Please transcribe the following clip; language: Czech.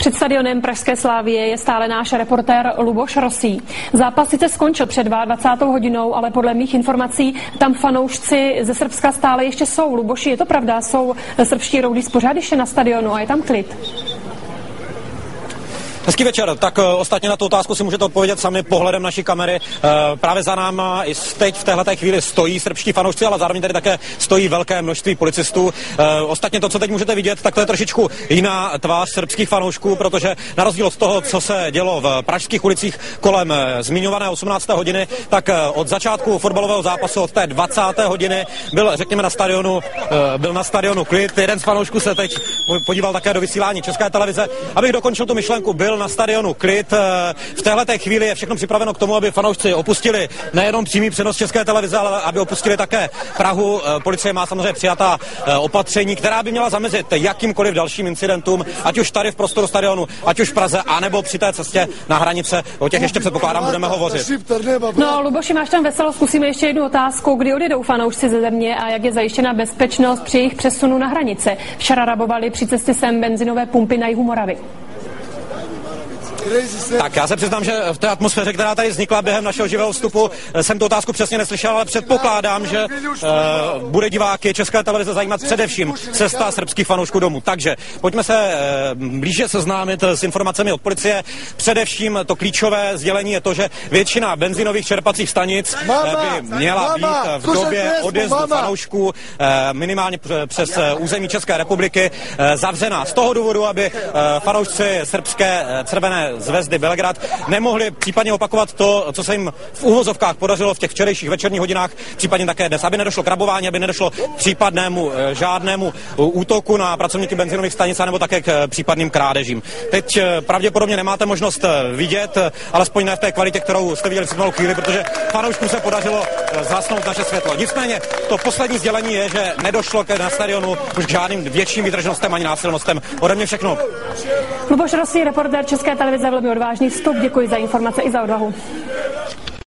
Před stadionem pražské Slavie je stále náš reportér Luboš Rosý. Zápas sice skončil před 22. hodinou, ale podle mých informací tam fanoušci ze Srbska stále ještě jsou. Luboši, je to pravda? Jsou srbští roudíz pořád ještě na stadionu a je tam klid? Hezký večer. Tak ostatně na tu otázku si můžete odpovědět sami pohledem naší kamery. Právě za náma i teď v téhleté chvíli stojí srbští fanoušci, ale zároveň tady také stojí velké množství policistů. Ostatně to, co teď můžete vidět, tak to je trošičku jiná tvář srbských fanoušků, protože na rozdíl od toho, co se dělo v pražských ulicích kolem zmiňované 18. hodiny, tak od začátku fotbalového zápasu od té 20. hodiny byl, řekněme, na stadionu klid. Jeden z fanoušků se teď podíval také do vysílání České televize. Abych dokončil tu myšlenku, byl na stadionu klid. V téhleté chvíli je všechno připraveno k tomu, aby fanoušci opustili nejenom přímý přenos České televize, ale aby opustili také Prahu. Policie má samozřejmě přijatá opatření, která by měla zamezit jakýmkoliv dalším incidentům, ať už tady v prostoru stadionu, ať už v Praze, anebo při té cestě na hranice. O těch ještě předpokládám budeme hovořit. No, Luboši, máš tam veselo, zkusíme ještě jednu otázku. Kdy odjedou fanoušci ze země a jak je zajištěna bezpečnost při jejich přesunu na hranice? Včera rabovali při cestě sem benzinové pumpy na jihu Moravy. Tak já se přiznám, že v té atmosféře, která tady vznikla během našeho živého vstupu, jsem tu otázku přesně neslyšel, ale předpokládám, že bude diváky České televize zajímat především cesta srbských fanoušků domů. Takže pojďme se blíže seznámit s informacemi od policie. Především to klíčové sdělení je to, že většina benzinových čerpacích stanic by měla být v době odjezdu fanoušků minimálně přes území České republiky zavřená. Z toho důvodu, aby fanoušci srbské Crvené zvezdy Belehrad nemohli případně opakovat to, co se jim v uvozovkách podařilo v těch včerejších večerních hodinách, případně také dnes, aby nedošlo k rabování, aby nedošlo k případnému žádnému útoku na pracovníky benzinových stanic nebo také k případným krádežím. Teď pravděpodobně nemáte možnost vidět, alespoň ne v té kvalitě, kterou jste viděli před malou chvíli, protože fanouškům se podařilo zhasnout naše světlo. Nicméně to poslední sdělení je, že nedošlo na stadionu už k žádným větším výtržnostem ani násilnostem. Ode mě všechno. Luboš Rosý, reportér České televize, velmi odvážný vstup. Děkuji za informace i za odvahu.